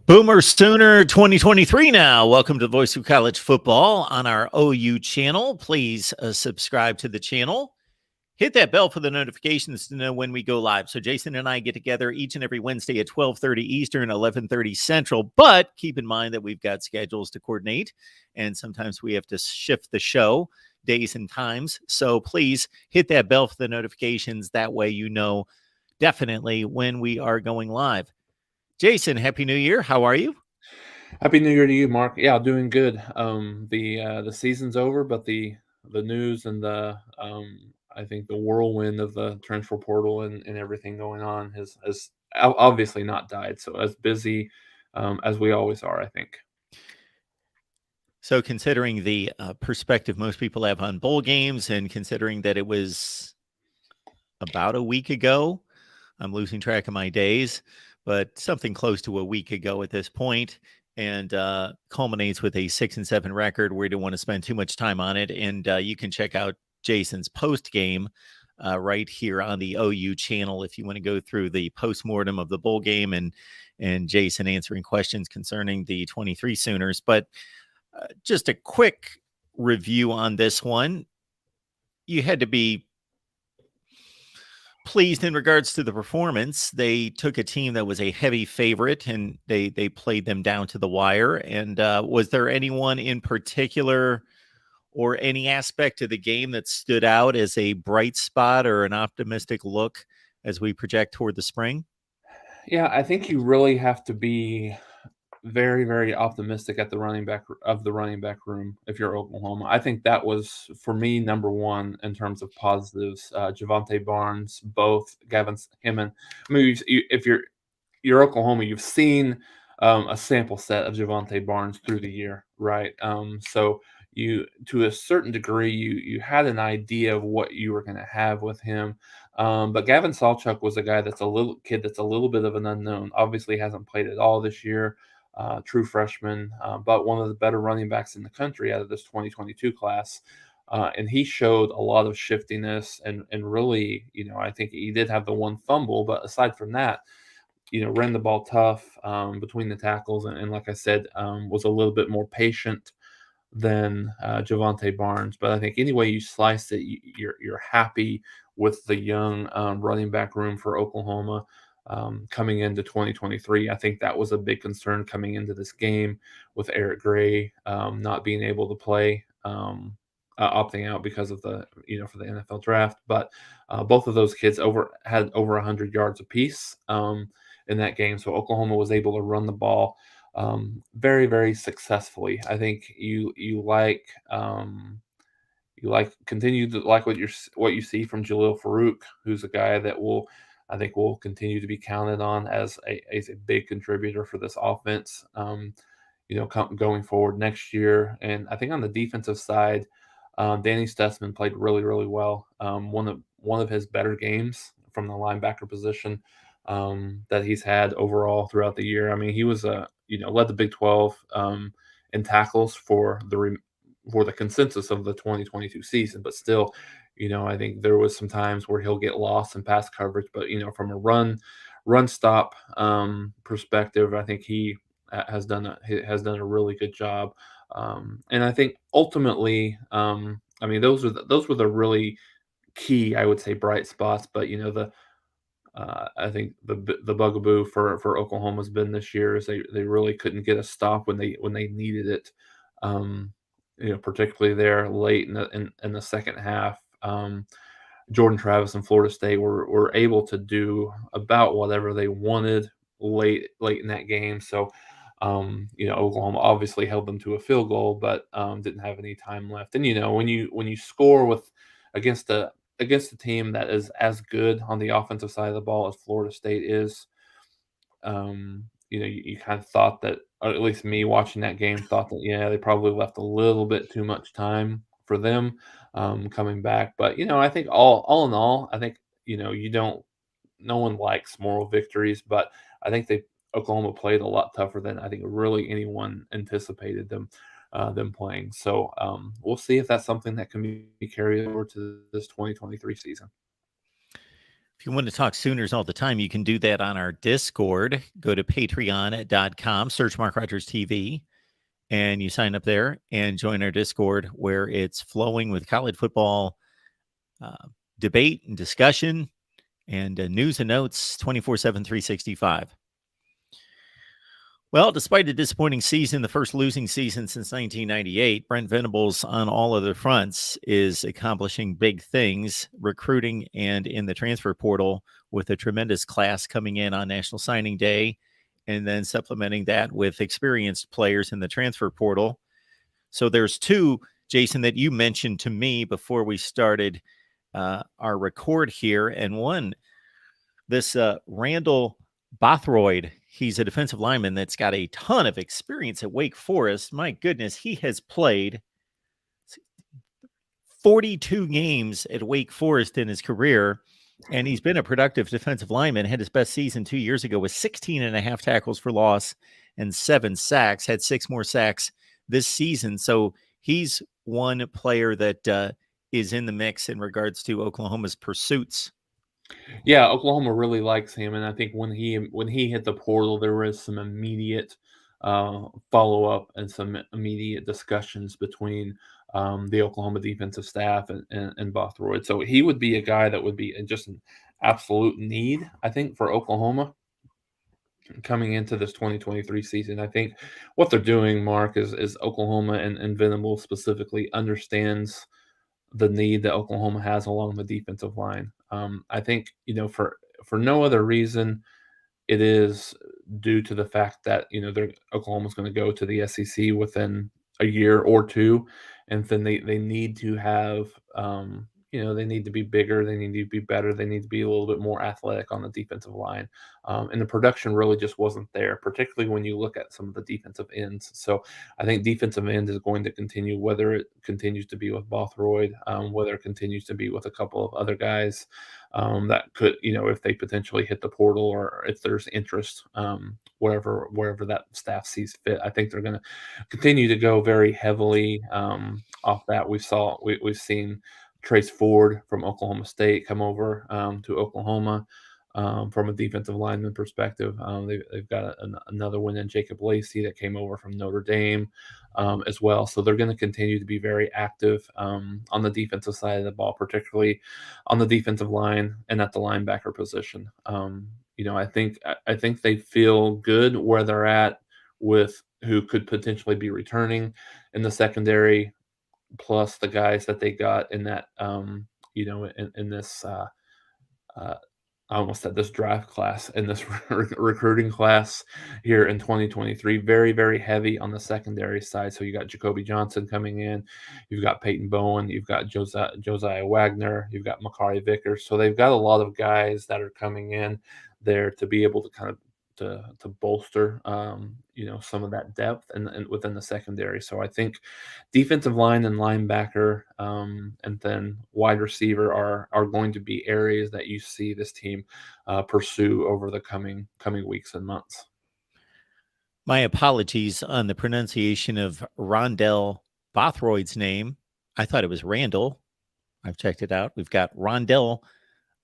Boomer Sooner 2023 now. Welcome to the Voice of College Football on our OU channel. Please subscribe to the channel. Hit that bell for the notifications to know when we go live. So Jason and I get together each and every Wednesday at 12:30 Eastern, 11:30 Central. But keep in mind that we've got schedules to coordinate, and sometimes we have to shift the show days and times. So please hit that bell for the notifications. That way you know definitely when we are going live. Jason, Happy New Year. How are you? Happy New Year to you, Mark. Yeah, doing good. The season's over, but the news and the I think the whirlwind of the transfer portal and everything going on has obviously not died. So as busy as we always are, I think. So, considering the perspective most people have on bowl games, and considering that it was about a week ago, I'm losing track of my days, but something close to a week ago at this point, and culminates with a 6-7 record. We don't want to spend too much time on it, and you can check out Jason's post game right here on the OU channel if you want to go through the postmortem of the bowl game and Jason answering questions concerning the 23 Sooners. But just a quick review on this one. You had to be pleased in regards to the performance. They took a team that was a heavy favorite and they played them down to the wire. And was there anyone in particular or any aspect of the game that stood out as a bright spot or an optimistic look as we project toward the spring? Yeah, I think you really have to be very, very optimistic at the running back room if you're Oklahoma. I think that was for me number one in terms of positives. Javante Barnes, both Gavin Himon. I mean, if you're Oklahoma, you've seen a sample set of Javante Barnes through the year, right? So you, to a certain degree, you had an idea of what you were going to have with him. But Gavin Sawchuk was a guy that's a little bit of an unknown. Obviously, hasn't played at all this year. True freshman, but one of the better running backs in the country out of this 2022 class. And he showed a lot of shiftiness and really, I think he did have the one fumble, but aside from that, ran the ball tough between the tackles, and like I said, was a little bit more patient than Javante Barnes. But I think any way you slice it, you're happy with the young running back room for Oklahoma coming into 2023. I think that was a big concern coming into this game with Eric Gray not being able to play. Opting out because of for the NFL draft, but both of those kids had over 100 yards apiece in that game. So Oklahoma was able to run the ball very, very successfully. I think you continue to like what you see from Jalil Farouk, who's a guy that I think will continue to be counted on as a big contributor for this offense. Going forward next year, and I think on the defensive side, Danny Stutzman played really, really well. One of his better games from the linebacker position that he's had overall throughout the year. I mean, he was led the Big 12 in tackles for the consensus of the 2022 season, but still, I think there was some times where he'll get lost in pass coverage. But from a run stop perspective, I think he has done a really good job. And I think ultimately, I mean, those were the really key, I would say, bright spots. But I think the bugaboo for Oklahoma's been this year is they really couldn't get a stop when they needed it. Particularly there late in the second half. Jordan Travis and Florida State were able to do about whatever they wanted late in that game. So Oklahoma obviously held them to a field goal, but didn't have any time left. And when you score against a team that is as good on the offensive side of the ball as Florida State is, you kind of thought that, or at least me watching that game, thought that they probably left a little bit too much time for them coming back. But I think all in all, I think you don't. No one likes moral victories, but I think Oklahoma played a lot tougher than I think really anyone anticipated them playing. So we'll see if that's something that can be carried over to this 2023 season. If you want to talk Sooners all the time, you can do that on our Discord. Go to patreon.com, search Mark Rogers TV, and you sign up there and join our Discord where it's flowing with college football uh, debate and discussion and news and notes 24/7, 365. Well, despite a disappointing season, the first losing season since 1998, Brent Venables on all other fronts is accomplishing big things, recruiting and in the transfer portal with a tremendous class coming in on National Signing Day, and then supplementing that with experienced players in the transfer portal. So there's two, Jason, that you mentioned to me before we started our record here, and one, this Randall Bothroyd, he's a defensive lineman that's got a ton of experience at Wake Forest. My goodness, he has played 42 games at Wake Forest in his career, and he's been a productive defensive lineman. Had his best season 2 years ago with 16 and a half tackles for loss and 7 sacks, had 6 more sacks this season. So he's one player that is in the mix in regards to Oklahoma's pursuits. Yeah, Oklahoma really likes him, and I think when he hit the portal, there was some immediate follow up and some immediate discussions between the Oklahoma defensive staff and Bothroyd. So he would be a guy that would be just an absolute need, I think, for Oklahoma coming into this 2023 season. I think what they're doing, Mark, is Oklahoma and Venable specifically understands the need that Oklahoma has along the defensive line. I think for no other reason, it is due to the fact that Oklahoma's going to go to the SEC within a year or two, and then they need to have they need to be bigger, they need to be better, they need to be a little bit more athletic on the defensive line, and the production really just wasn't there, particularly when you look at some of the defensive ends. So I think defensive end is going to continue, whether it continues to be with Bothroyd, whether it continues to be with a couple of other guys that could, if they potentially hit the portal or if there's interest, wherever that staff sees fit. I think they're going to continue to go very heavily off that. We've seen Trace Ford from Oklahoma State come over to Oklahoma. From a defensive lineman perspective, they've got another one in Jacob Lacey that came over from Notre Dame as well. So they're going to continue to be very active on the defensive side of the ball, particularly on the defensive line and at the linebacker position. I think they feel good where they're at with who could potentially be returning in the secondary, plus the guys that they got in that in this I almost said this draft class, in this recruiting class here in 2023. Very, very heavy on the secondary side. So you got Jacoby Johnson coming in, you've got Peyton Bowen, you've got Josiah Wagner, you've got Makari Vickers. So they've got a lot of guys that are coming in there to be able to kind of to bolster some of that depth and within the secondary. So I think defensive line and linebacker and then wide receiver are going to be areas that you see this team pursue over the coming weeks and months. My apologies on the pronunciation of Rondell Bothroyd's name. I thought it was Randall. I've checked it out. We've got Rondell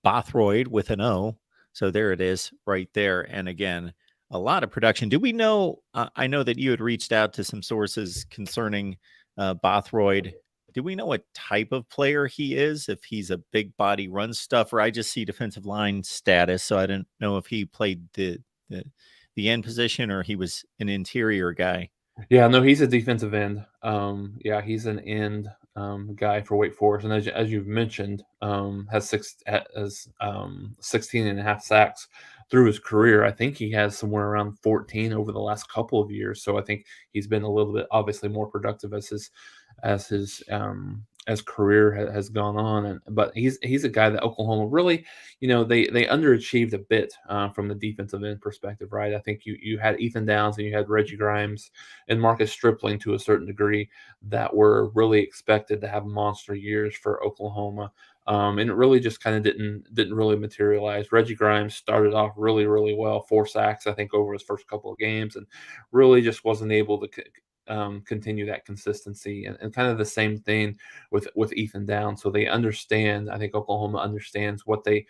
Bothroyd with an O. So there it is right there. And again, a lot of production. Do we know? I know that you had reached out to some sources concerning Bothroyd. Do we know what type of player he is? If he's a big body run stuffer? I just see defensive line status, so I didn't know if he played the end position or he was an interior guy. Yeah, no, he's a defensive end. Yeah, he's an end guy for Wake Forest, and as you've mentioned, has 16 and a half sacks through his career. I think he has somewhere around 14 over the last couple of years. So I think he's been a little bit obviously more productive as career has gone on. But he's a guy that Oklahoma really, they underachieved a bit from the defensive end perspective, right? I think you had Ethan Downs and you had Reggie Grimes and Marcus Stripling to a certain degree that were really expected to have monster years for Oklahoma. And it really just kind of didn't really materialize. Reggie Grimes started off really, really well, 4 sacks, I think, over his first couple of games, and really just wasn't able to continue that consistency, and kind of the same thing with Ethan Down. So they understand. I think Oklahoma understands what they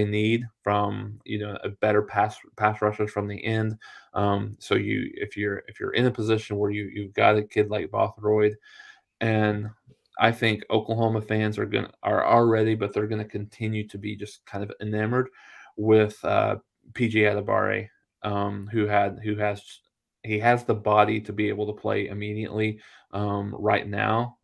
need from a better pass rushers from the end. So if you're in a position where you've got a kid like Bothroyd, and I think Oklahoma fans are already, but they're gonna continue to be just kind of enamored with PJ Adebawore, who has he has the body to be able to play immediately right now,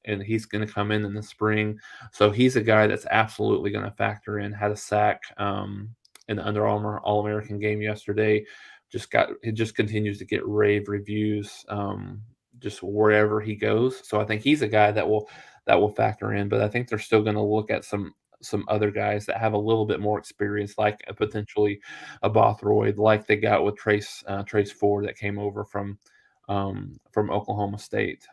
and he's going to come in the spring. So he's a guy that's absolutely going to factor in. Had a sack in the Under Armour All American game yesterday. It just continues to get rave reviews. Just wherever he goes. So I think he's a guy that will factor in. But I think they're still going to look at some other guys that have a little bit more experience, like potentially a Bothroyd, like they got with Trace Ford that came over from Oklahoma State.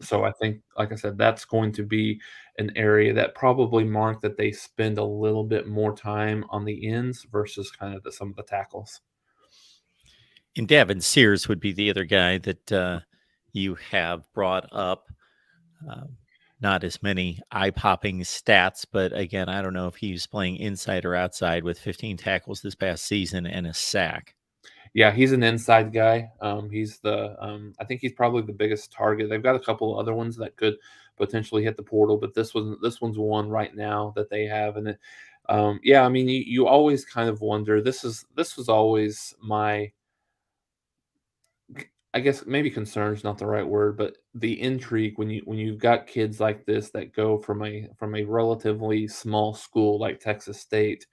So I think, like I said, that's going to be an area that probably Mark that they spend a little bit more time on the ends versus kind of some of the tackles. And Davin Sears would be the other guy that you have brought up. Not as many eye-popping stats, but again, I don't know if he's playing inside or outside with 15 tackles this past season and a sack. Yeah, he's an inside guy. I think he's probably the biggest target. They've got a couple of other ones that could potentially hit the portal, but this one's one right now that they have. And yeah, I mean, you always kind of wonder. This was always my, I guess maybe concern is not the right word, but the intrigue when you've got kids like this that go from a relatively small school like Texas State,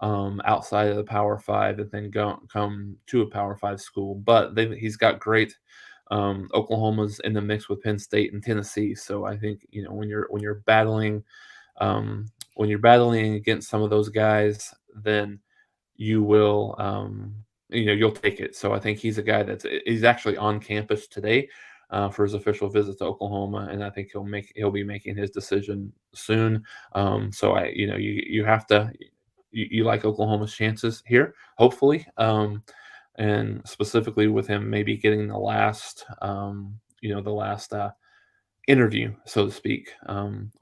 outside of the Power Five, and then come to a Power Five school. But he's got great. Oklahoma's in the mix with Penn State and Tennessee, so I think when you're battling against some of those guys, then you will you'll take it. So I think he's a guy he's actually on campus today for his official visit to Oklahoma, and I think he'll be making his decision soon. So you have to you like Oklahoma's chances here, hopefully, and specifically with him maybe getting the last interview, so to speak,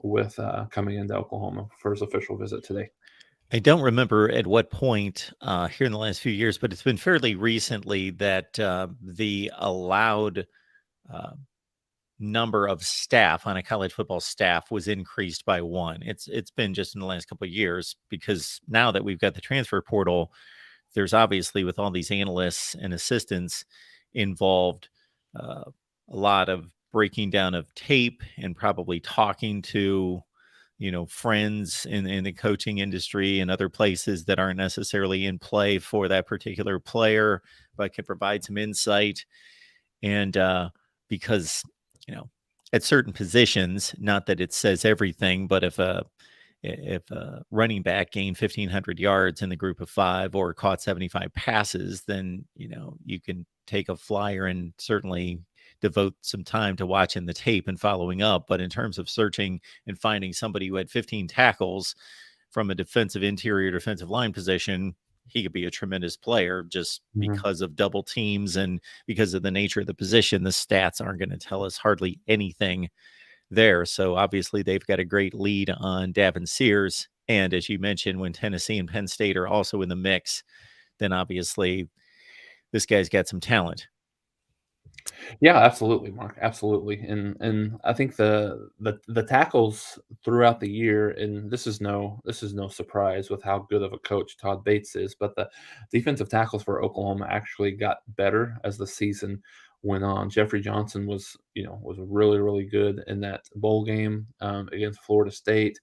with coming into Oklahoma for his official visit today. I don't remember at what point here in the last few years, but it's been fairly recently that the allowed uh, number of staff on a college football staff was increased by one. It's been just in the last couple of years, because now that we've got the transfer portal, there's obviously, with all these analysts and assistants involved, a lot of breaking down of tape and probably talking to friends in the coaching industry and other places that aren't necessarily in play for that particular player, but can provide some insight. And because at certain positions, not that it says everything, but if a running back gained 1,500 yards in the group of five or caught 75 passes, then you can take a flyer and certainly devote some time to watching the tape and following up. But in terms of searching and finding somebody who had 15 tackles from a defensive line position, he could be a tremendous player. Just Mhm. because of double teams and because of the nature of the position, the stats aren't going to tell us hardly anything there. So obviously they've got a great lead on Davin Sears. And as you mentioned, when Tennessee and Penn State are also in the mix, then obviously this guy's got some talent. Yeah, absolutely, Mark. Absolutely. And I think the tackles throughout the year, and this is no surprise with how good of a coach Todd Bates is, but the defensive tackles for Oklahoma actually got better as the season went on. Jeffrey Johnson was really, really good in that bowl game against Florida State.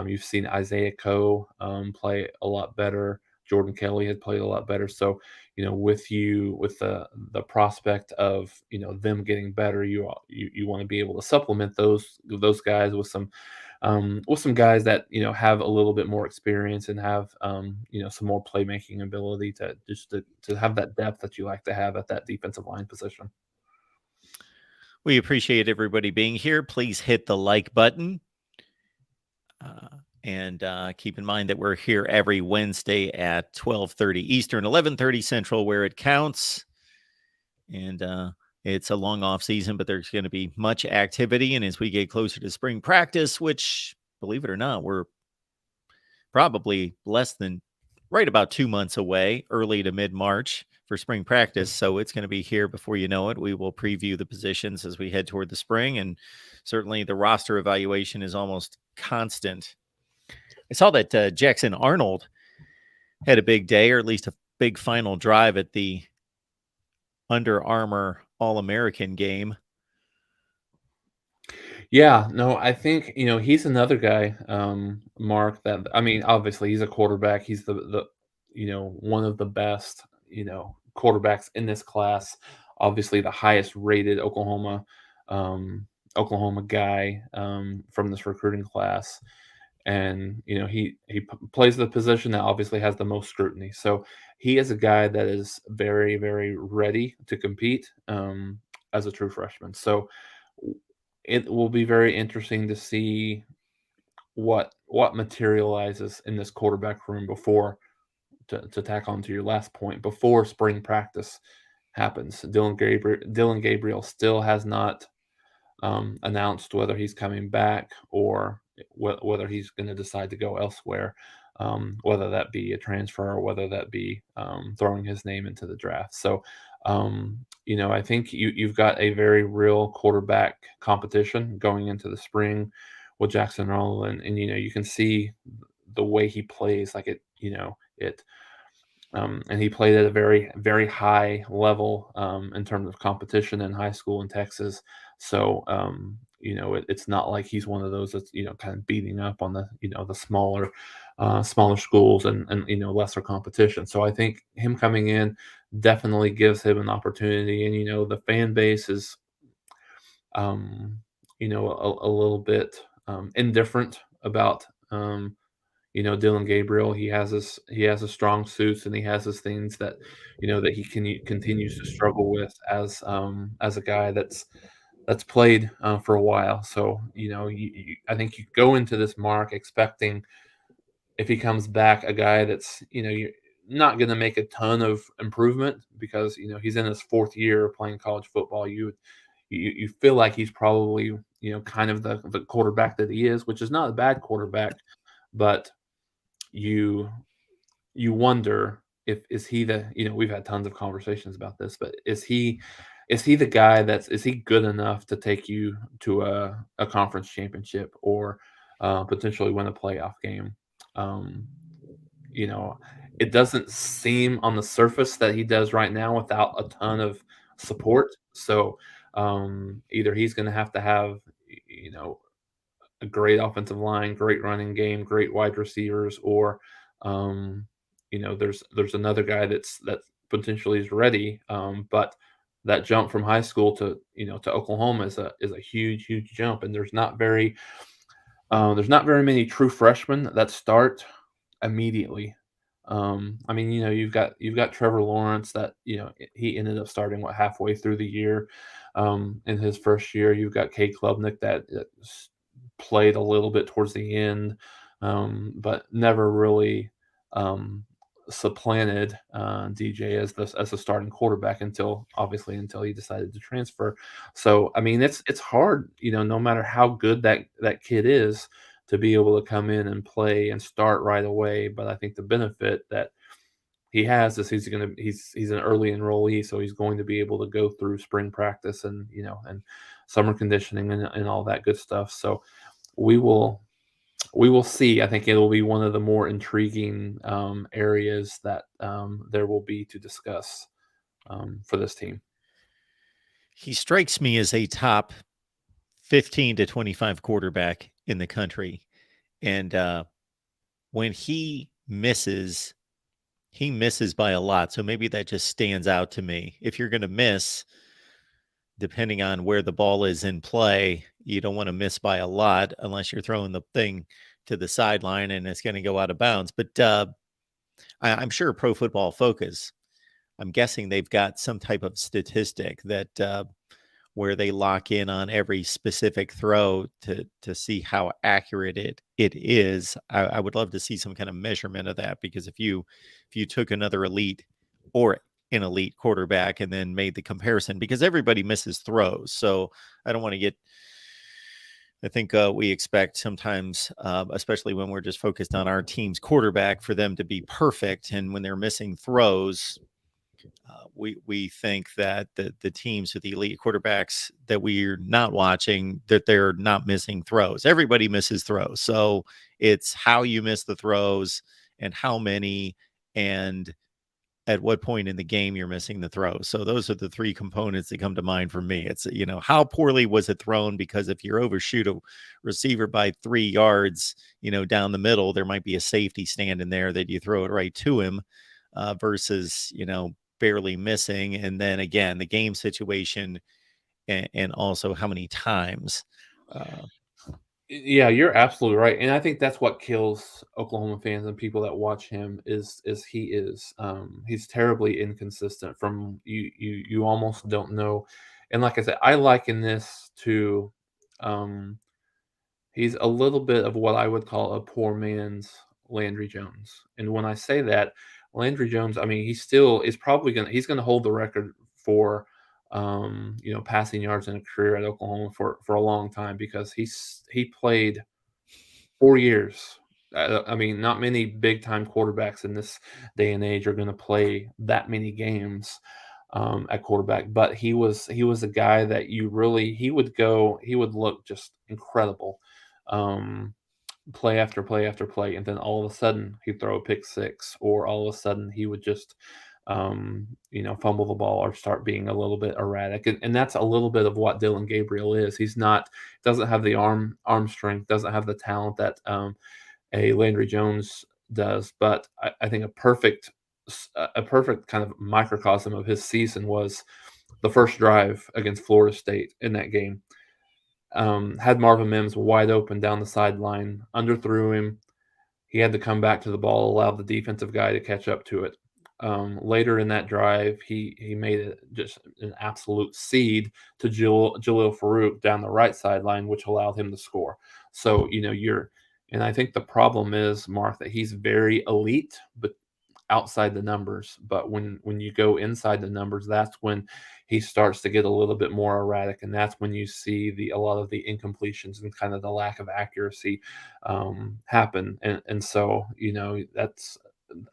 You've seen Isaiah Coe play a lot better. Jordan Kelly had played a lot better. So with the prospect of them getting better, you want to be able to supplement those guys with some guys that have a little bit more experience and have some more playmaking ability to have that depth that you like to have at that defensive line position. We appreciate everybody being here. Please hit the like button. And keep in mind that we're here every Wednesday at 12:30 Eastern, 11:30 Central, where it counts. And It's a long off season, but there's going to be much activity. And as we get closer to spring practice, which, believe it or not, we're probably less than right about 2 months away, early to mid March for spring practice. So it's going to be here before you know it. We will preview the positions as we head toward the spring. And certainly the roster evaluation is almost constant. I saw that Jackson Arnold had a big day, or at least a big final drive at the Under Armour All-American game. Yeah, no, I think, he's another guy, Mark, that I mean, obviously he's a quarterback. He's one of the best, quarterbacks in this class. Obviously the highest rated um, Oklahoma guy from this recruiting class. And he plays the position that obviously has the most scrutiny. So he is a guy that is very, very ready to compete as a true freshman. So it will be very interesting to see what materializes in this quarterback room before, to tack on to your last point, before spring practice happens. Dylan Gabriel still has not announced whether he's coming back or whether he's going to decide to go elsewhere, whether that be a transfer or whether that be throwing his name into the draft. So, I think you've got a very real quarterback competition going into the spring with Jackson Arnold, and you can see the way he plays, like it. And he played at a very, very high level in terms of competition in high school in Texas. So, it's not like he's one of those that's, kind of beating up on the smaller schools and lesser competition. So I think him coming in definitely gives him an opportunity. And, the fan base is, a little bit indifferent about, Dylan Gabriel. He has his strong suits, and he has his things that that continues to struggle with as a guy that's played for a while. So I think you go into this Mark expecting, if he comes back, a guy that's you're not going to make a ton of improvement, because he's in his fourth year playing college football. You feel like he's probably kind of the quarterback that he is, which is not a bad quarterback, but you you wonder, if is he the we've had tons of conversations about this, but is he the guy is he good enough to take you to a conference championship, or potentially win a playoff game? um, you know it doesn't seem on the surface that he does right now without a ton of support. So either he's going to have you know a great offensive line, great running game, great wide receivers, or there's another guy that potentially is ready, but that jump from high school to Oklahoma is a huge jump, and there's not very many true freshmen that start immediately. I mean, you've got Trevor Lawrence, that he ended up starting halfway through the year. In his first year, you've got Cade Klubnik that played a little bit towards the end, but never really um, supplanted DJ as the starting quarterback, until he decided to transfer. So I mean, it's hard, no matter how good that kid is, to be able to come in and play and start right away. But I think the benefit that he has is he's an early enrollee, so he's going to be able to go through spring practice and summer conditioning and all that good stuff. So we will we will see. I think it'll be one of the more intriguing areas that there will be to discuss for this team. He strikes me as a top 15 to 25 quarterback in the country. And when he misses by a lot. So maybe that just stands out to me. If you're going to miss, depending on where the ball is in play, you don't want to miss by a lot unless you're throwing the thing to the sideline and it's going to go out of bounds. But I'm sure Pro Football Focus, I'm guessing they've got some type of statistic that where they lock in on every specific throw to see how accurate it is. I would love to see some kind of measurement of that, because if you took another elite or an elite quarterback and then made the comparison, because everybody misses throws. So I don't want to get, I think we expect sometimes, especially when we're just focused on our team's quarterback, for them to be perfect. And when they're missing throws, we think that the teams with the elite quarterbacks that we're not watching, that they're not missing throws. Everybody misses throws. So it's how you miss the throws and how many, and at what point in the game you're missing the throw. So those are the three components that come to mind for me. It's, how poorly was it thrown? Because if you overshoot a receiver by 3 yards, down the middle, there might be a safety standing there that you throw it right to him, versus, barely missing. And then again, the game situation, and also how many times. Yeah, you're absolutely right, and I think that's what kills Oklahoma fans and people that watch him is he's terribly inconsistent. From you almost don't know, and like I said, I liken this to, um, he's a little bit of what I would call a poor man's Landry Jones, and when I say that, Landry Jones, I mean, he still is probably he's gonna hold the record for, passing yards in a career at Oklahoma for a long time, because he played 4 years. I mean, not many big time quarterbacks in this day and age are going to play that many games, at quarterback. But he was a guy that he would look just incredible, um, play after play after play, and then all of a sudden he'd throw a pick six, or all of a sudden he would just, fumble the ball or start being a little bit erratic, and that's a little bit of what Dylan Gabriel is. He's not doesn't have the arm strength, doesn't have the talent that, a Landry Jones does. But I think a perfect kind of microcosm of his season was the first drive against Florida State in that game. Had Marvin Mims wide open down the sideline, underthrew him. He had to come back to the ball, allow the defensive guy to catch up to it. Later in that drive, he made it just an absolute seed to Jalil Farouk down the right sideline, which allowed him to score. So and I think the problem is, Mark, that he's very elite, but outside the numbers. But when you go inside the numbers, that's when he starts to get a little bit more erratic, and that's when you see a lot of the incompletions and kind of the lack of accuracy, happen. And so that's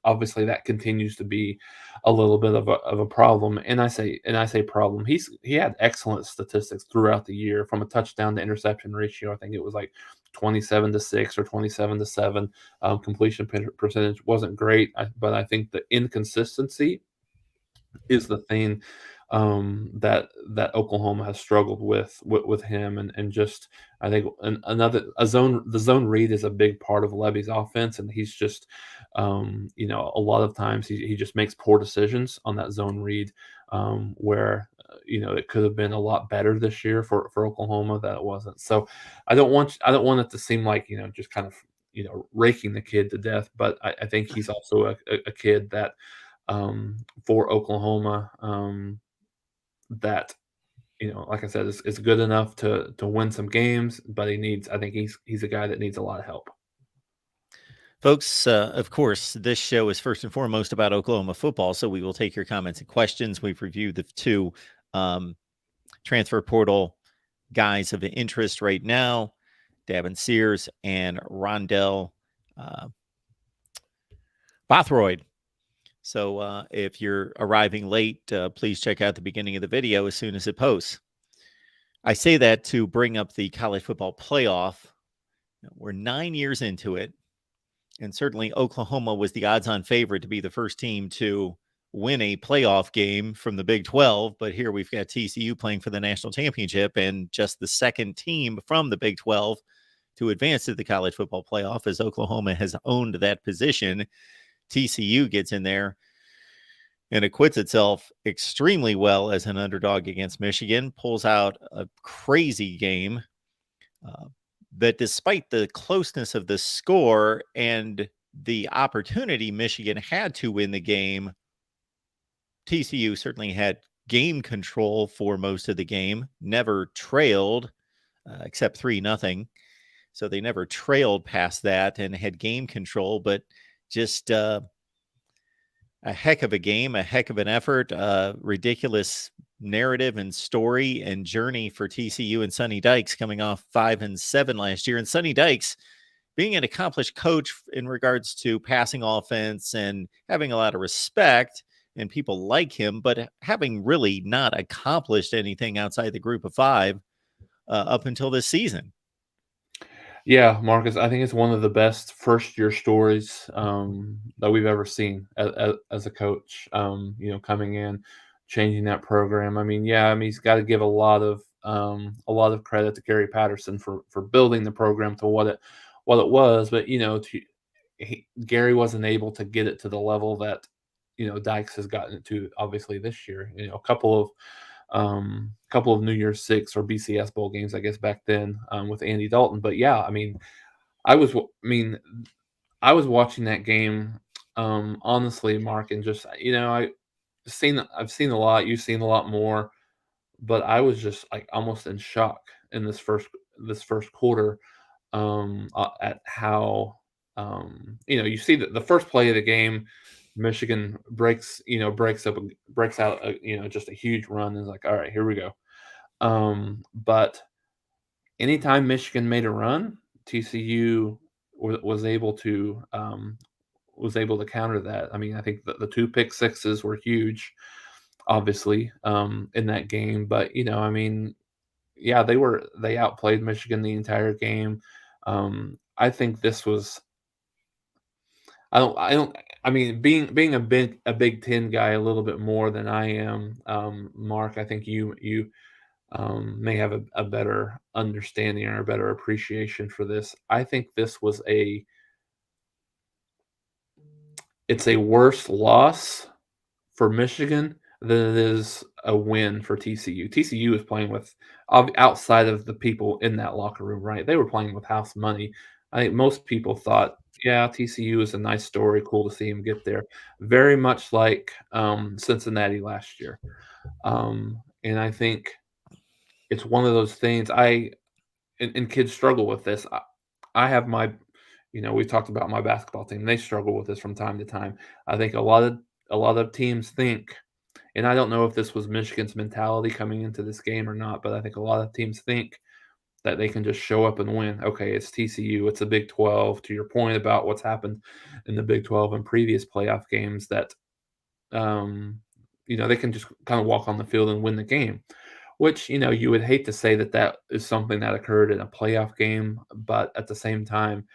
obviously that continues to be a little bit of a problem. And I say problem. He had excellent statistics throughout the year, from a touchdown to interception ratio. I think it was like 27-6 or 27-7. Completion percentage wasn't great, but I think the inconsistency is the thing, that Oklahoma has struggled with him, and just I think the zone read is a big part of Levy's offense, and he's just, a lot of times he just makes poor decisions on that zone read, where it could have been a lot better this year for Oklahoma, that it wasn't. So I don't want it to seem like just kind of raking the kid to death, but I think he's also a kid that, for Oklahoma, that like I said, is good enough to win some games, but I think he's a guy that needs a lot of help. Folks, of course, this show is first and foremost about Oklahoma football, so we will take your comments and questions. We've reviewed the two, transfer portal guys of interest right now, Davin Sears and Rondell Bothroyd. So if you're arriving late, please check out the beginning of the video as soon as it posts. I say that to bring up the college football playoff. We're 9 years into it, and certainly Oklahoma was the odds-on favorite to be the first team to win a playoff game from the Big 12. But here we've got TCU playing for the national championship, and just the second team from the Big 12 to advance to the college football playoff, as Oklahoma has owned that position. TCU gets in there and acquits itself extremely well as an underdog against Michigan, pulls out a crazy game, that despite the closeness of the score and the opportunity Michigan had to win the game, TCU certainly had game control for most of the game, never trailed, except 3-0. So they never trailed past that and had game control, but just a heck of a game, a heck of an effort, ridiculous narrative and story and journey for TCU and Sonny Dykes coming off 5-7 last year. And Sonny Dykes being an accomplished coach in regards to passing offense and having a lot of respect and people like him, but having really not accomplished anything outside the group of five up until this season. Yeah, Marcus, I think it's one of the best first year stories that we've ever seen as a coach. Coming in, changing that program. I mean, yeah, I mean he's got to give a lot of credit to Gary Patterson for building the program to what it was. But Gary wasn't able to get it to the level that Dykes has gotten it to. Obviously, this year, couple of New Year's Six or BCS bowl games, I guess back then with Andy Dalton. But yeah, I mean, I was watching that game, honestly, Mark, and just I've seen a lot, you've seen a lot more, but I was just like almost in shock in this first quarter at how you see that the first play of the game, Michigan breaks out just a huge run and is like, all right, here we go. But anytime Michigan made a run, TCU was able to counter that. I mean, I think the two pick sixes were huge, obviously, in that game. But I mean, yeah, they outplayed Michigan the entire game. I think this was. I don't. I mean, being a Big Ten guy a little bit more than I am, Mark. I think you may have a better understanding or a better appreciation for this. I think this was it's a worse loss for Michigan than it is a win for TCU. TCU is playing with outside of the people in that locker room, right? They were playing with house money. I think most people thought, yeah, TCU is a nice story, cool to see him get there. Very much like Cincinnati last year, and I think it's one of those things. And kids struggle with this. I have my, we've talked about my basketball team. They struggle with this from time to time. I think a lot of teams think, and I don't know if this was Michigan's mentality coming into this game or not, but I think a lot of teams think that they can just show up and win. Okay, it's TCU, it's a Big 12. To your point about what's happened in the Big 12 and previous playoff games, that they can just kind of walk on the field and win the game. Which you would hate to say that is something that occurred in a playoff game, but at the same time,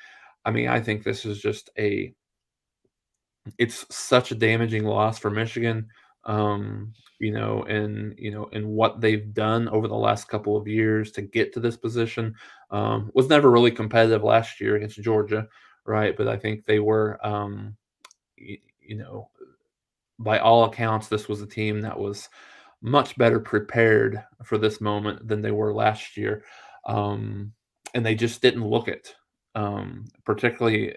I mean, I think this is just it's such a damaging loss for Michigan, and what they've done over the last couple of years to get to this position. Was never really competitive last year against Georgia, right? But I think they were, y- you know, by all accounts, this was a team that was much better prepared for this moment than they were last year. And they just didn't look it. Particularly,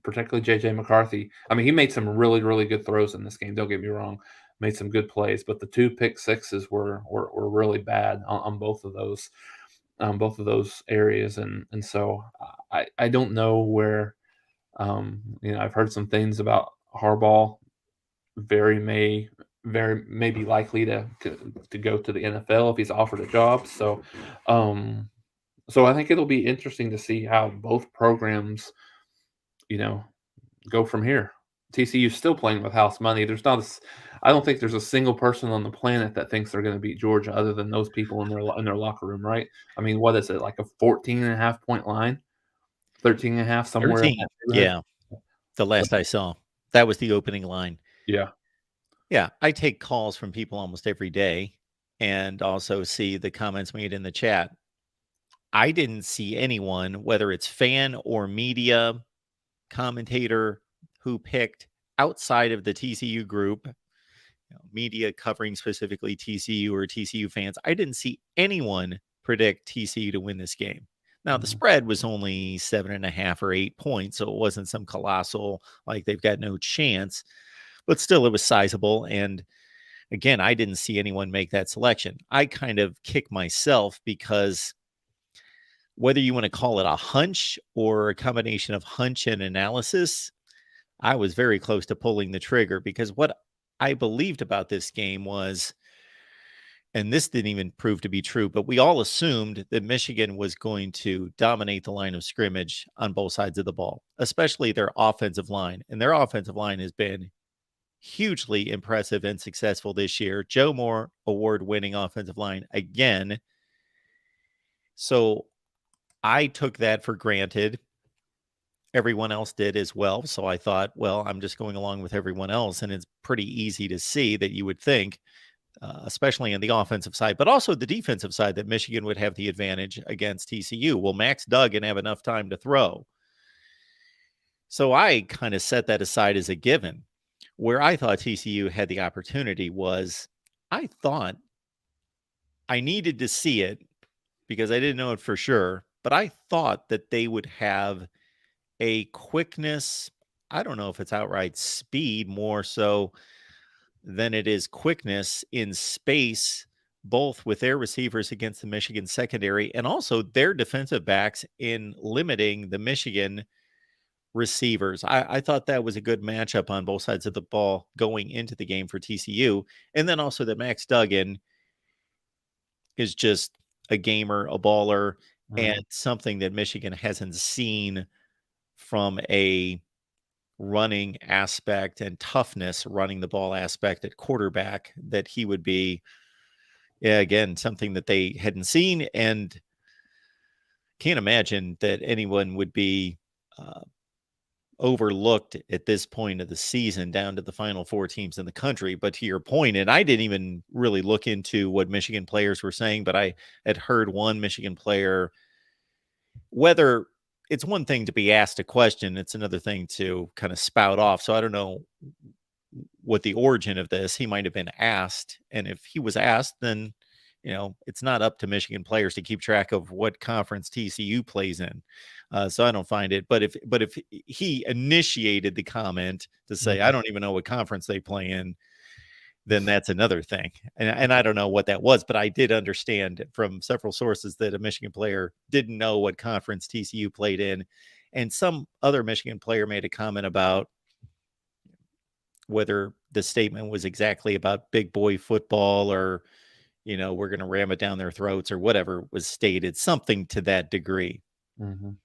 particularly JJ McCarthy. I mean, he made some really, really good throws in this game. Don't get me wrong, made some good plays, but the two pick sixes were really bad on both of those areas. And so I don't know where. I've heard some things about Harbaugh very may very may be likely to go to the NFL if he's offered a job. Um, so I think it'll be interesting to see how both programs, you know, go from here. TCU's still playing with house money. I don't think there's a single person on the planet that thinks they're going to beat Georgia other than those people in their locker room, right? I mean, what is it, like a 14.5 point line, 13.5, somewhere in 13. that neighborhood? Yeah. The So last I saw, that was the opening line. yeah. Yeah. I take calls from people almost every day and also see the comments made in the chat. I didn't see anyone, whether it's fan or media commentator, who picked outside of the TCU group, media covering specifically TCU or TCU fans. I didn't see anyone predict TCU to win this game. Now, the Mhm. spread was only 7.5 or 8 points, so it wasn't some colossal, like they've got no chance, but still it was sizable. And again, I didn't see anyone make that selection. I kind of kick myself because whether you want to call it a hunch or a combination of hunch and analysis, I was very close to pulling the trigger because what I believed about this game was, and this didn't even prove to be true, but we all assumed that Michigan was going to dominate the line of scrimmage on both sides of the ball, especially their offensive line. And their offensive line has been hugely impressive and successful this year. Joe Moore, award-winning offensive line again. So I took that for granted. Everyone else did as well. So I thought, well, I'm just going along with everyone else. And it's pretty easy to see that you would think, especially on the offensive side, but also the defensive side, that Michigan would have the advantage against TCU. Well, Max Duggan have enough time to throw. So I kind of set that aside as a given. Where I thought TCU had the opportunity was, I thought I needed to see it because I didn't know it for sure, but I thought that they would have a quickness. I don't know if it's outright speed more so than it is quickness in space, both with their receivers against the Michigan secondary and also their defensive backs in limiting the Michigan receivers. I thought that was a good matchup on both sides of the ball going into the game for TCU. And then also that Max Duggan is just a gamer, a baller, and Mhm. something that Michigan hasn't seen from a running aspect and toughness running the ball aspect at quarterback, that he would be, yeah, again, something that they hadn't seen, and can't imagine that anyone would be overlooked at this point of the season down to the final four teams in the country. But to your point, and I didn't even really look into what Michigan players were saying, but I had heard one Michigan player, whether it's one thing to be asked a question, it's another thing to kind of spout off. So I don't know what the origin of this. He might have been asked, and if he was asked, then it's not up to Michigan players to keep track of what conference TCU plays in. So I don't find it. But if he initiated the comment to say, I Mhm. don't even know what conference they play in, then that's another thing. And I don't know what that was, but I did understand from several sources that a Michigan player didn't know what conference TCU played in. And some other Michigan player made a comment about whether the statement was exactly about big boy football or, we're going to ram it down their throats or whatever was stated, something to that degree. Mhm.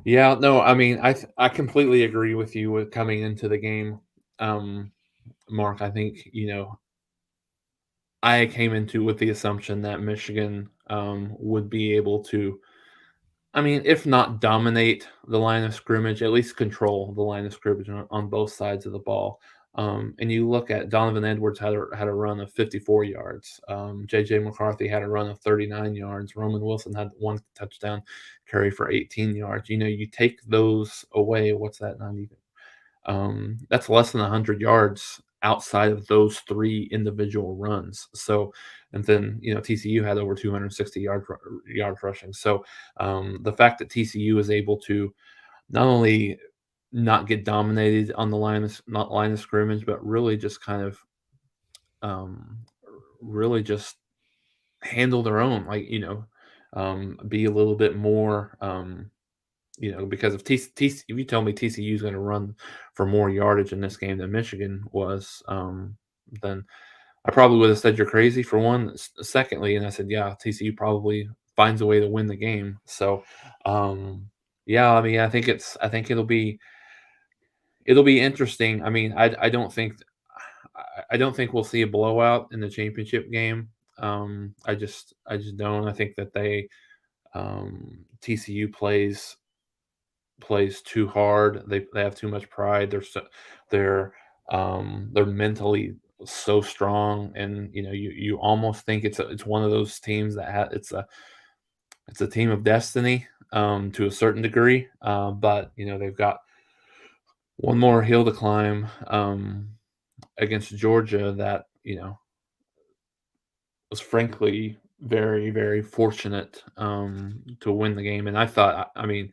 Yeah, no, I mean, I completely agree with you with coming into the game, um, Mark. I think I came into with the assumption that Michigan would be able to, I mean, if not dominate the line of scrimmage, at least control the line of scrimmage on both sides of the ball. And you look at Donovan Edwards had a run of 54 yards. J.J. McCarthy had a run of 39 yards. Roman Wilson had one touchdown carry for 18 yards. You take those away. What's that? 90. That's less than 100 yards outside of those three individual runs. So, and then TCU had over 260 yards rushing. So, the fact that TCU is able to not only not get dominated on the line of scrimmage, but really just kind of um, really just handle their own, like be a little bit more. Because if you tell me TCU is going to run for more yardage in this game than Michigan was, then I probably would have said you're crazy for one. Secondly, and I said, yeah, TCU probably finds a way to win the game. So, yeah, I mean, I think it'll be interesting. I mean, I don't think we'll see a blowout in the championship game. I just don't. I think that TCU plays too hard. They have too much pride. They're they're mentally so strong, and you almost think it's one of those teams that it's a team of destiny to a certain degree. But they've got one more hill to climb against Georgia that was frankly very very fortunate to win the game. And I thought, I mean,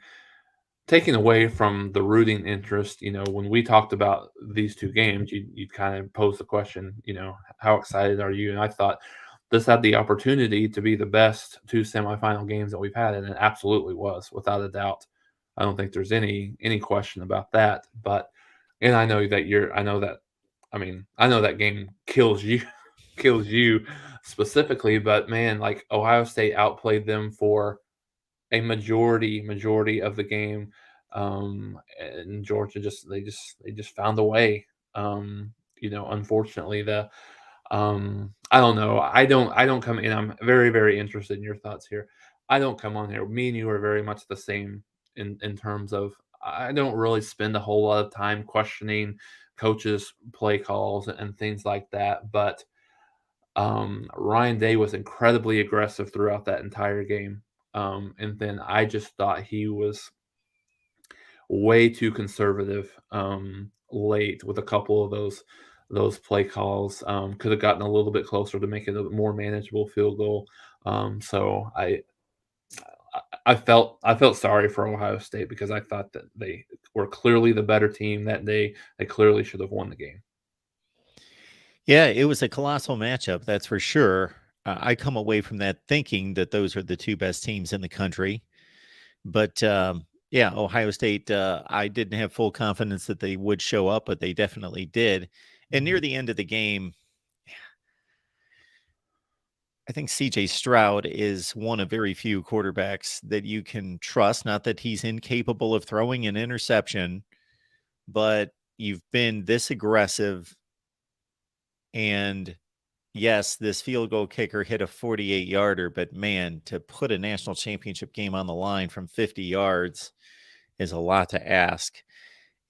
taking away from the rooting interest, when we talked about these two games, you kind of posed the question, how excited are you? And I thought this had the opportunity to be the best two semifinal games that we've had, and it absolutely was, without a doubt. I don't think there's any question about that. But and I know that you're I know that I mean, I know that game kills you kills you specifically, but man, like Ohio State outplayed them for a majority of the game. And Georgia just found a way. Unfortunately, I don't know. I don't come in. I'm very very interested in your thoughts here. I don't come on here. Me and you are very much the same in terms of I don't really spend a whole lot of time questioning coaches' play calls and things like that. But Ryan Day was incredibly aggressive throughout that entire game. And then I just thought he was way too conservative late with a couple of those play calls. Could have gotten a little bit closer to make it a more manageable field goal. So I felt sorry for Ohio State because I thought that they were clearly the better team that day. They clearly should have won the game. Yeah, it was a colossal matchup, that's for sure. I come away from that thinking that those are the two best teams in the country. But yeah, Ohio State, I didn't have full confidence that they would show up, but they definitely did. And near Mhm. the end of the game, I think CJ Stroud is one of very few quarterbacks that you can trust. Not that he's incapable of throwing an interception, but you've been this aggressive. And yes, this field goal kicker hit a 48-yarder, but man, to put a national championship game on the line from 50 yards is a lot to ask.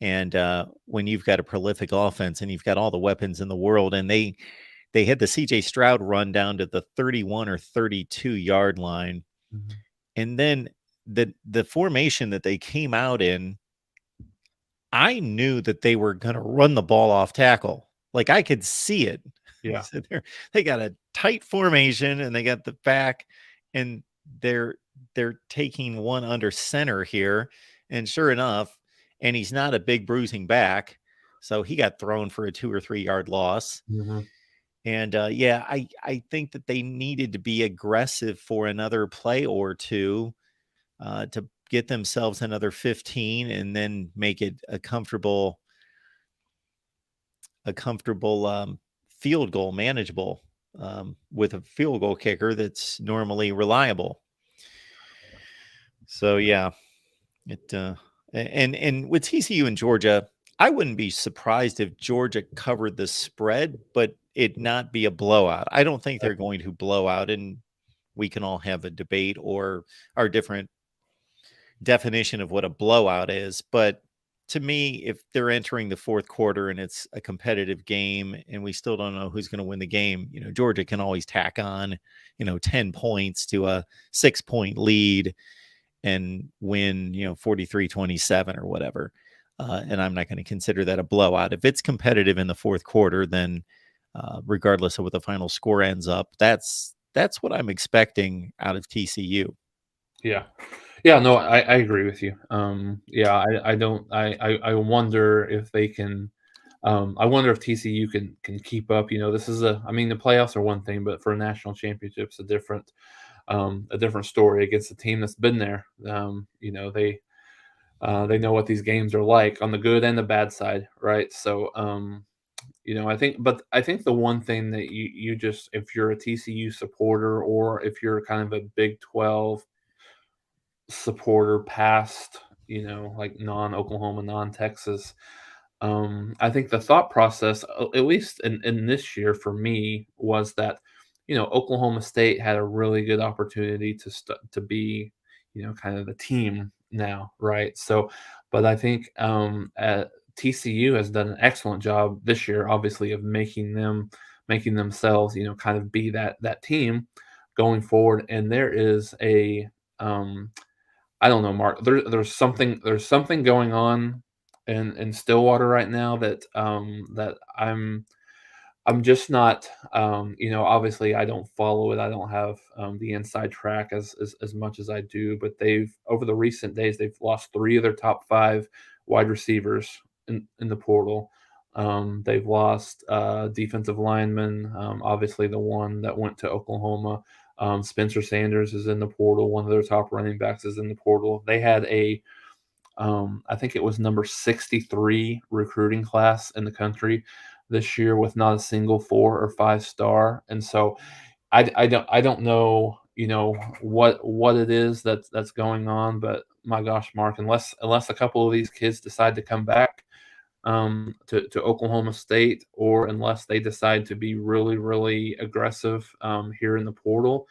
And when you've got a prolific offense and you've got all the weapons in the world, and they had the CJ Stroud run down to the 31 or 32-yard line, Mhm. and then the formation that they came out in, I knew that they were going to run the ball off tackle. Like I could see it. Yeah. So they got a tight formation and they got the back, and they're taking one under center here. And sure enough, and he's not a big bruising back, so he got thrown for a 2 or 3 yard loss. Mhm. And yeah, I think that they needed to be aggressive for another play or two to get themselves another 15 and then make it a comfortable field goal, manageable, with a field goal kicker that's normally reliable. So yeah, it and with TCU and Georgia, I wouldn't be surprised if Georgia covered the spread, but it not be a blowout. I don't think they're going to blow out, and we can all have a debate or our different definition of what a blowout is. But to me, if they're entering the fourth quarter and it's a competitive game and we still don't know who's going to win the game, Georgia can always tack on, 10 points to a 6 point lead and win, 43-27 or whatever. And I'm not going to consider that a blowout. If it's competitive in the fourth quarter, then regardless of what the final score ends up, that's what I'm expecting out of TCU. Yeah. Yeah, no, I agree with you. Yeah, I don't I wonder if they can I wonder if TCU can keep up. This is I mean, the playoffs are one thing, but for a national championship, it's a different story against a team that's been there. They know what these games are like on the good and the bad side, right? So I think the one thing that you just if you're a TCU supporter or if you're kind of a Big 12 supporter past, like non-Oklahoma, non-Texas. I think the thought process, at least in this year for me, was that Oklahoma State had a really good opportunity to be kind of the team now, right? So, but I think TCU has done an excellent job this year, obviously, of making themselves kind of be that team going forward. And there is a I don't know, Mark. There's something going on in Stillwater right now that I'm just not obviously I don't follow it. I don't have the inside track as much as I do, but they've over the recent days they've lost three of their top five wide receivers in the portal. They've lost defensive linemen, obviously the one that went to Oklahoma. Spencer Sanders is in the portal. One of their top running backs is in the portal. They had I think it was number 63 recruiting class in the country this year with not a single 4 or 5 star. And so I don't know, what it is that's going on, but my gosh, Mark, unless a couple of these kids decide to come back to Oklahoma State, or unless they decide to be really, really aggressive here in the portal,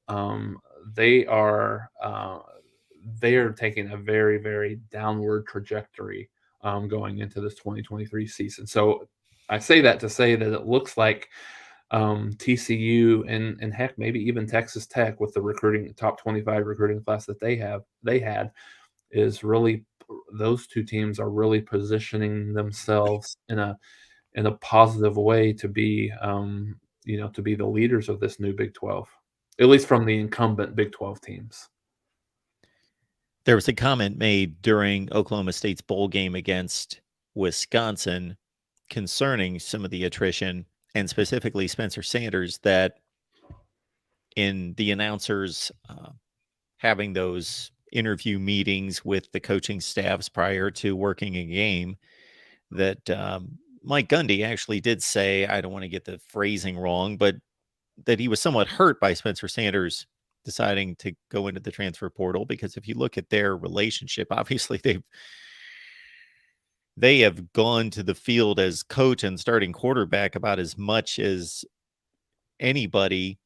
um, they are they are taking a very, very downward trajectory going into this 2023 season. So I say that to say that it looks like TCU and heck, maybe even Texas Tech, with the recruiting top 25 recruiting class that they had, is really, those two teams are really positioning themselves in a positive way to be to be the leaders of this new Big 12, at least from the incumbent Big 12 teams. There was a comment made during Oklahoma State's bowl game against Wisconsin concerning some of the attrition, and specifically Spencer Sanders, that in the announcers having those interview meetings with the coaching staffs prior to working a game, that Mike Gundy actually did say, I don't want to get the phrasing wrong, but that he was somewhat hurt by Spencer Sanders deciding to go into the transfer portal, because if you look at their relationship, obviously they have gone to the field as coach and starting quarterback about as much as anybody.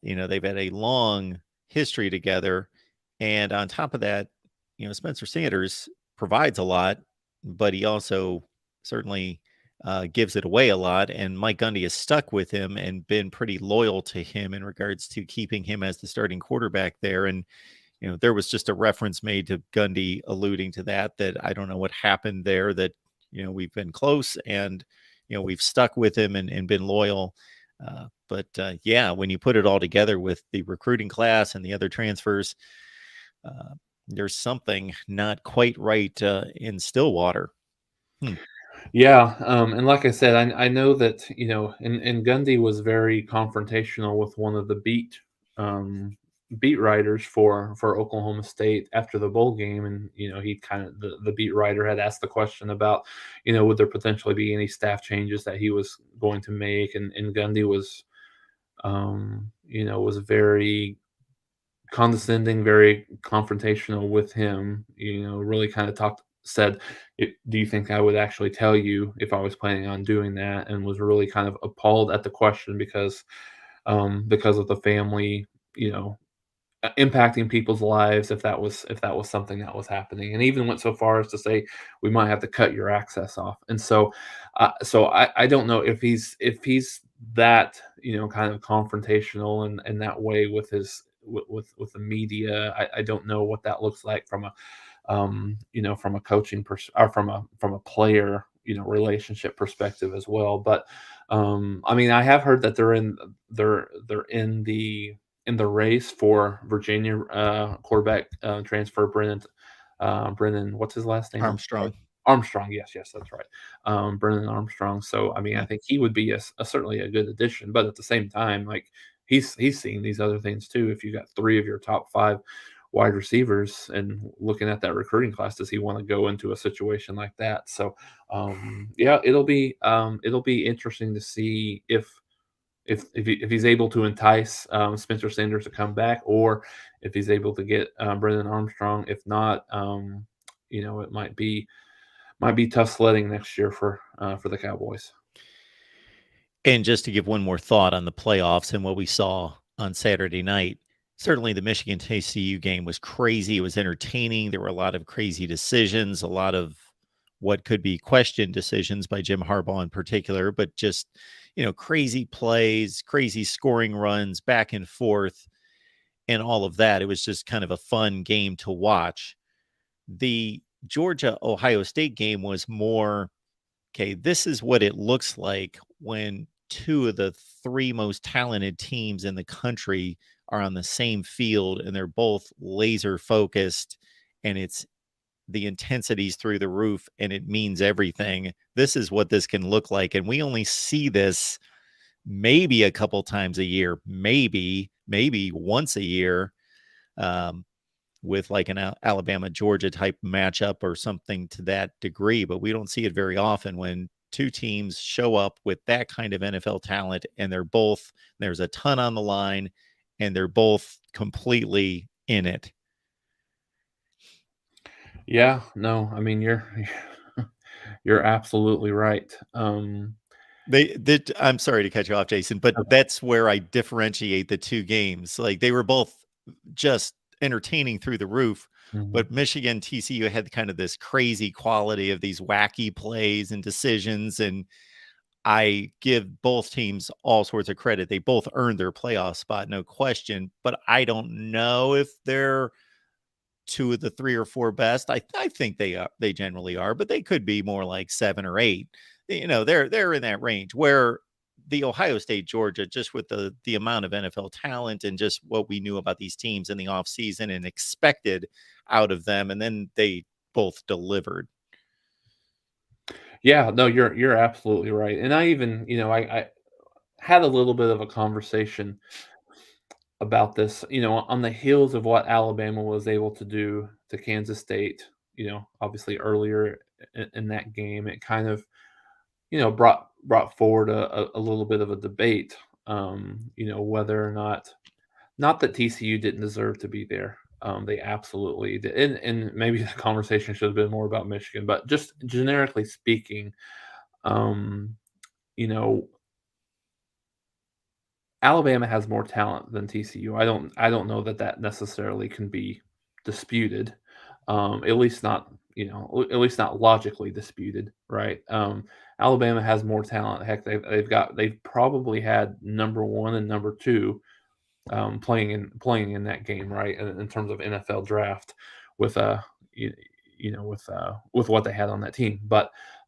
They've had a long history together. And on top of that, Spencer Sanders provides a lot, but he also certainly gives it away a lot. And Mike Gundy has stuck with him and been pretty loyal to him in regards to keeping him as the starting quarterback there. And there was just a reference made to Gundy alluding to that I don't know what happened there, that, we've been close and, we've stuck with him and been loyal. But yeah, when you put it all together with the recruiting class and the other transfers, there's something not quite right in Stillwater. Yeah, and like I said, I know that, and Gundy was very confrontational with one of the beat writers for Oklahoma State after the bowl game, and he kind of, the beat writer had asked the question about, would there potentially be any staff changes that he was going to make, and Gundy was, was very condescending, very confrontational with him. Really kind of said, "Do you think I would actually tell you if I was planning on doing that?" And was really kind of appalled at the question because of the family, impacting people's lives, if that was something that was happening, and even went so far as to say, we might have to cut your access off. And so I don't know if he's that, kind of confrontational and that way with his with the media. I don't know what that looks like from from a coaching or from a player, relationship perspective as well. But I mean, I have heard that they're in the race for Virginia quarterback transfer Brennan. What's his last name? I'm sorry. Armstrong. Armstrong. Yes, that's right. Brennan Armstrong. So I mean, I Hmm. think he would be certainly a good addition. But at the same time, like, he's seeing these other things too. If you got three of your top five wide receivers and looking at that recruiting class, does he want to go into a situation like that? So yeah, it'll be interesting to see if he's able to entice Spencer Sanders to come back, or if he's able to get Brendan Armstrong. If not, it might be tough sledding next year for the Cowboys. And just to give one more thought on the playoffs and what we saw on Saturday night, certainly the Michigan TCU game was crazy. It was entertaining. There were a lot of crazy decisions, a lot of what could be questioned decisions by Jim Harbaugh in particular, but just, crazy plays, crazy scoring runs back and forth, and all of that. It was just kind of a fun game to watch. The Georgia Ohio State game was more, okay, this is what it looks like when two of the three most talented teams in the country are on the same field and they're both laser focused, and it's the intensities through the roof and it means everything. This is what this can look like. And we only see this maybe a couple times a year, maybe once a year. Um, with like an Alabama Georgia type matchup or something to that degree, but we don't see it very often when two teams show up with that kind of NFL talent and there's a ton on the line and they're both completely in it. Yeah, no, I mean you're absolutely right. I'm sorry to cut you off, Jason, but that's where I differentiate the two games. Like they were both just entertaining through the roof, Mhm. but Michigan TCU had kind of this crazy quality of these wacky plays and decisions. And I give both teams all sorts of credit. They both earned their playoff spot, no question. But I don't know if they're two of the three or four best. I think they are. They generally are, but they could be more like 7 or 8. You know, they're in that range where the Ohio State Georgia, just with the amount of NFL talent and just what we knew about these teams in the offseason and expected out of them, and then they both delivered. Yeah, no, you're absolutely right. And I even, I had a little bit of a conversation about this, on the heels of what Alabama was able to do to Kansas State, obviously earlier in that game. It kind of, brought forward a little bit of a debate, whether or not that TCU didn't deserve to be there. They absolutely did. And maybe the conversation should have been more about Michigan, but just generically speaking, um, you know, Alabama has more talent than TCU. I don't know that that necessarily can be disputed. At least not, at least not logically disputed, right? Alabama has more talent. Heck, they've probably had number one and number two playing in that game, right? In terms of NFL draft, with you, with what they had on that team,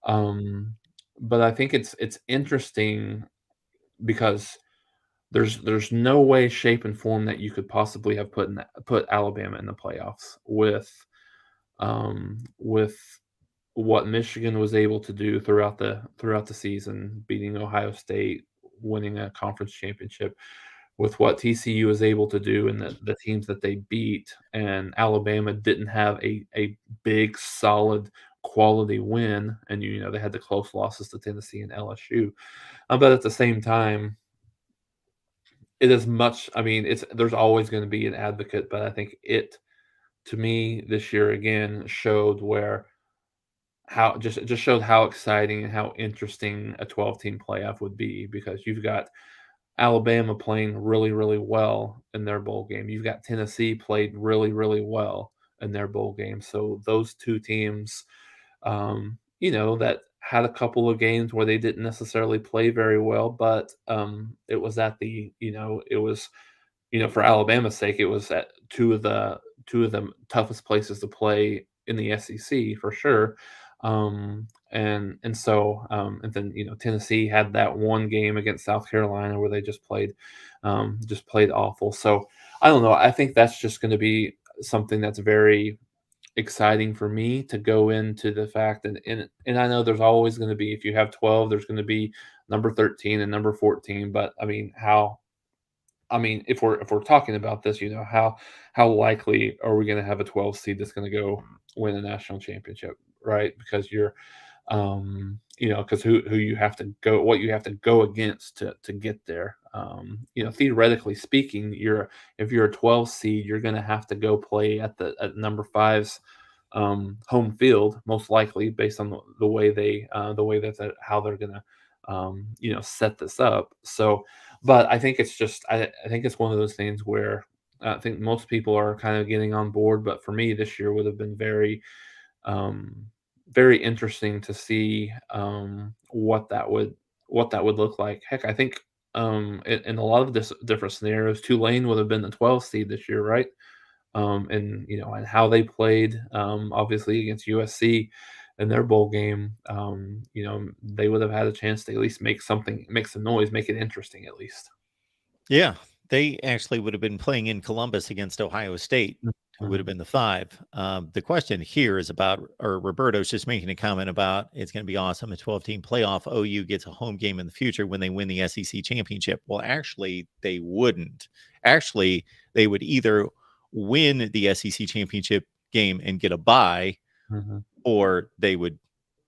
um, but I think it's interesting because there's no way, shape, and form that you could possibly have put Alabama in the playoffs with what Michigan was able to do throughout the season, beating Ohio State, winning a conference championship, with what TCU was able to do and the teams that they beat, and Alabama didn't have a big, solid, quality win, and they had the close losses to Tennessee and LSU. But at the same time, it is much. I mean, it's there's always going to be an advocate, but I think it to me this year again showed where how just it just showed how exciting and how interesting a 12-team playoff would be, because you've got Alabama playing really, really well in their bowl game. You've got Tennessee played really, really well in their bowl game. So those two teams, that had a couple of games where they didn't necessarily play very well, but it was at it was, for Alabama's sake, it was at two of the toughest places to play in the SEC for sure. And then Tennessee had that one game against South Carolina where they just played awful. So I don't know. I think that's just going to be something that's very exciting for me to go into the fact, and I know there's always going to be, if you have 12, there's going to be number 13 and number 14. But if we're talking about this, how likely are we going to have a 12 seed that's going to go win a national championship, right? Because because who you have to go, what you have to go against to get there. Theoretically speaking, if you're a 12 seed, you're going to have to go play at number five's home field, most likely, based on the way how they're going to set this up. So, but I think I think it's one of those things where I think most people are kind of getting on board. But for me, this year would have been um, very interesting to see what that would look like. Heck, I think in a lot of different scenarios, Tulane would have been the 12 seed this year, right? And how they played, obviously against USC in their bowl game. They would have had a chance to at least make some noise, make it interesting at least. Yeah, they actually would have been playing in Columbus against Ohio State, who would have Mhm. been the 5. The question here is about, or Roberto's just making a comment about, it's going to be awesome. A 12-team playoff. OU gets a home game in the future when they win the SEC championship. Well, actually, they wouldn't. Actually, they would either win the SEC championship game and get a bye, or they would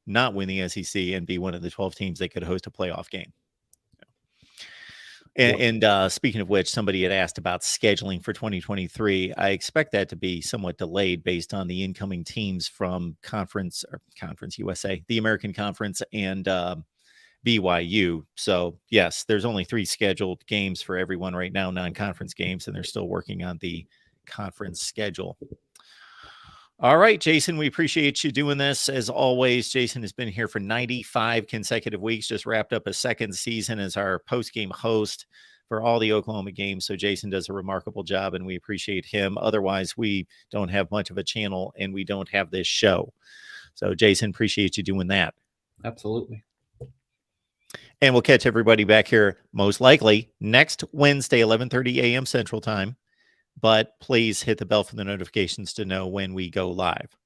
not win the SEC and be one of the 12 teams that could host a playoff game. And speaking of which, somebody had asked about scheduling for 2023. I expect that to be somewhat delayed based on the incoming teams from Conference USA, the American Conference, and BYU. So yes, there's only 3 scheduled games for everyone right now, non-conference games, and they're still working on the conference schedule. All right, Jason, we appreciate you doing this. As always, Jason has been here for 95 consecutive weeks, just wrapped up a second season as our post-game host for all the Oklahoma games. So Jason does a remarkable job, and we appreciate him. Otherwise, we don't have much of a channel, and we don't have this show. So, Jason, appreciate you doing that. Absolutely. And we'll catch everybody back here most likely next Wednesday, 11:30 a.m. Central Time. But please hit the bell for the notifications to know when we go live.